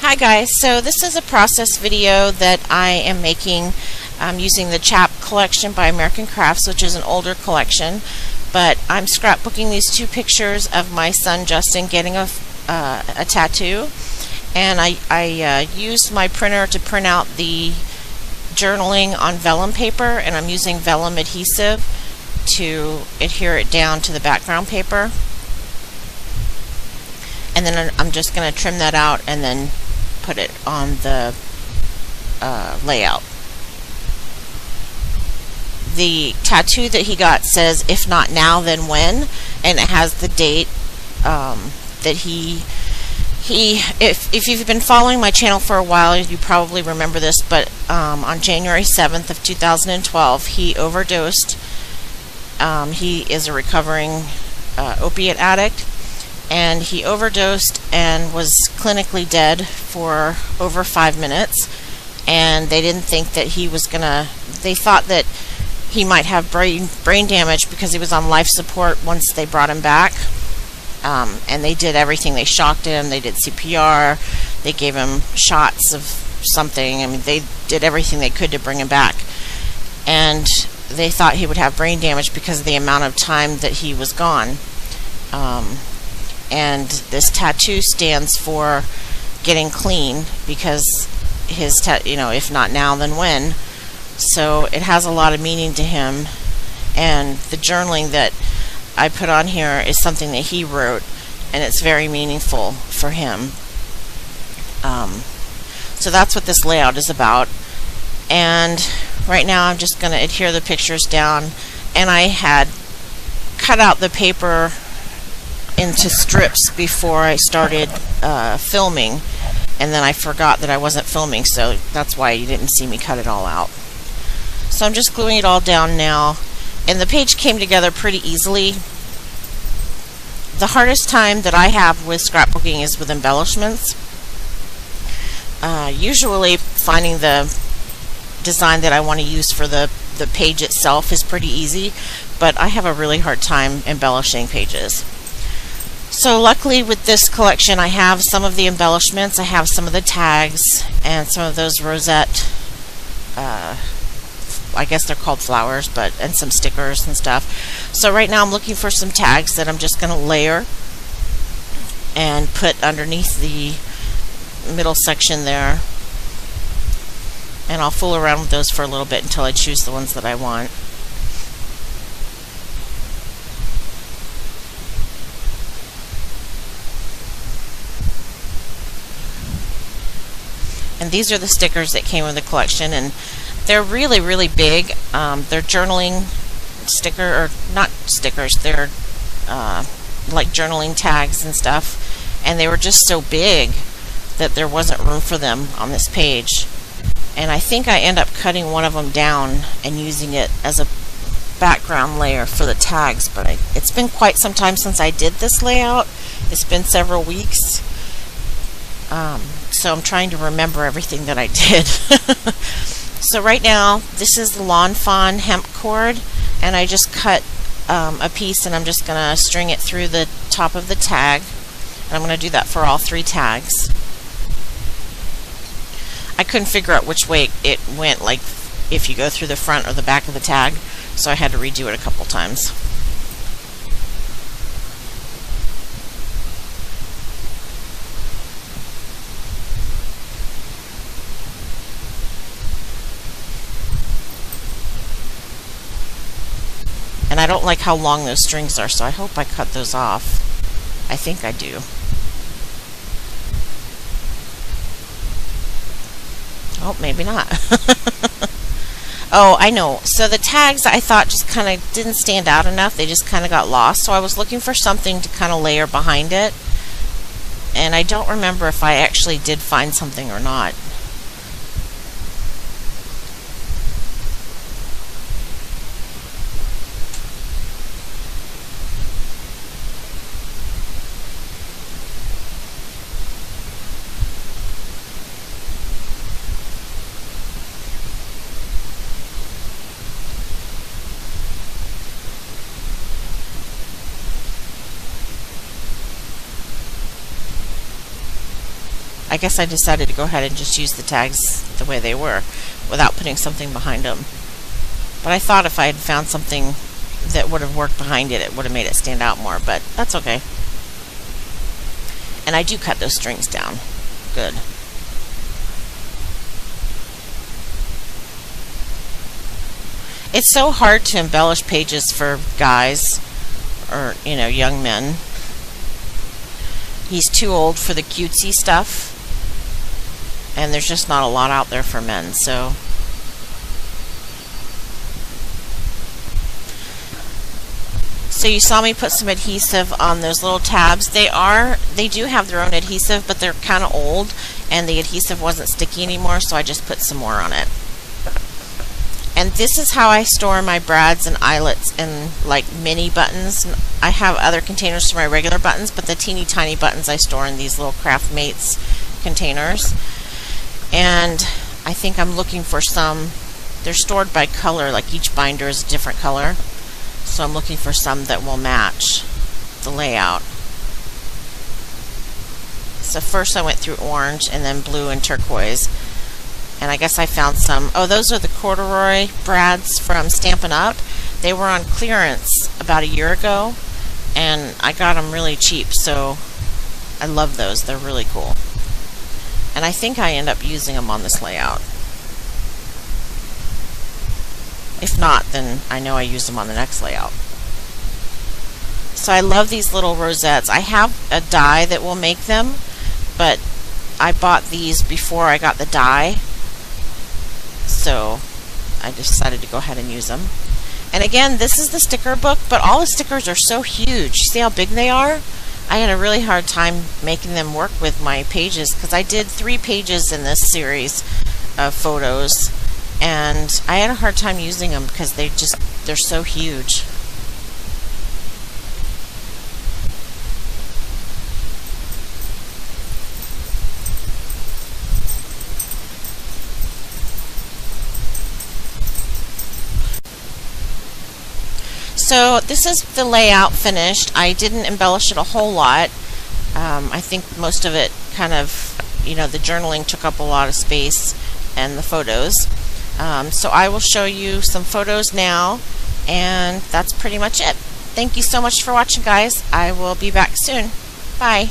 Hi guys, so this is a process video that I am making using the Chaps collection by American Crafts, which is an older collection, but I'm scrapbooking these two pictures of my son Justin getting a tattoo, and I used my printer to print out the journaling on vellum paper, and I'm using vellum adhesive to adhere it down to the background paper. And then I'm just going to trim that out and then put it on the layout. The tattoo that he got says, "If not now, then when?" and it has the date that if you've been following my channel for a while, you probably remember this, but on January 7th of 2012, he overdosed. He is a recovering opiate addict, and he overdosed and was clinically dead for over 5 minutes, and they didn't think that he was they thought that he might have brain damage because he was on life support once they brought him back. And they did everything. They shocked him, they did CPR, they gave him shots of something. I mean, they did everything they could to bring him back, and they thought he would have brain damage because of the amount of time that he was gone. And this tattoo stands for getting clean, because his if not now, then when. So it has a lot of meaning to him, and the journaling that I put on here is something that he wrote, and it's very meaningful for him. So that's what this layout is about. And right now I'm just going to adhere the pictures down, and I had cut out the paper into strips before I started filming, and then I forgot that I wasn't filming, so that's why you didn't see me cut it all out. So I'm just gluing it all down now, and the page came together pretty easily. The hardest time that I have with scrapbooking is with embellishments. Usually finding the design that I want to use for the page itself is pretty easy, but I have a really hard time embellishing pages. So luckily with this collection, I have some of the embellishments, I have some of the tags, and some of those rosette, I guess they're called flowers, and some stickers and stuff. So right now I'm looking for some tags that I'm just going to layer and put underneath the middle section there. And I'll fool around with those for a little bit until I choose the ones that I want. And these are the stickers that came with the collection, and they're really, really big. They're journaling or not stickers, they're like journaling tags and stuff, and they were just so big that there wasn't room for them on this page. And I think I end up cutting one of them down and using it as a background layer for the tags, but it's been quite some time since I did this layout. It's been several weeks. So I'm trying to remember everything that I did. So right now, this is the Lawn Fawn hemp cord, and I just cut a piece, and I'm just going to string it through the top of the tag, and I'm going to do that for all 3 tags. I couldn't figure out which way it went, like if you go through the front or the back of the tag, so I had to redo it a couple times. And I don't like how long those strings are, so I hope I cut those off. I think I do. Oh, maybe not. Oh, I know. So the tags, I thought, just kind of didn't stand out enough. They just kind of got lost. So I was looking for something to kind of layer behind it. And I don't remember if I actually did find something or not. I guess I decided to go ahead and just use the tags the way they were without putting something behind them. But I thought if I had found something that would have worked behind it, it would have made it stand out more, but that's okay. And I do cut those strings down. Good. It's so hard to embellish pages for guys or, you know, young men. He's too old for the cutesy stuff, and there's just not a lot out there for men, so you saw me put some adhesive on those little tabs. They do have their own adhesive, but they're kind of old, and the adhesive wasn't sticky anymore, so I just put some more on it. And this is how I store my brads and eyelets in like mini buttons. I have other containers for my regular buttons, but the teeny tiny buttons I store in these little Craft Mates containers. And I think I'm looking for some. They're stored by color, like each binder is a different color. So I'm looking for some that will match the layout. So first I went through orange and then blue and turquoise. And I guess I found some. Oh, those are the corduroy brads from Stampin' Up. They were on clearance about a year ago, and I got them really cheap, so I love those. They're really cool. And I think I end up using them on this layout. If not, then I know I use them on the next layout. So I love these little rosettes. I have a die that will make them, but I bought these before I got the die, so I decided to go ahead and use them. And again, this is the sticker book, but all the stickers are so huge. See how big they are? I had a really hard time making them work with my pages, because I did 3 pages in this series of photos, and I had a hard time using them because they're so huge. So this is the layout finished. I didn't embellish it a whole lot. I think most of it kind of, you know, the journaling took up a lot of space and the photos. So I will show you some photos now, and that's pretty much it. Thank you so much for watching, guys. I will be back soon. Bye.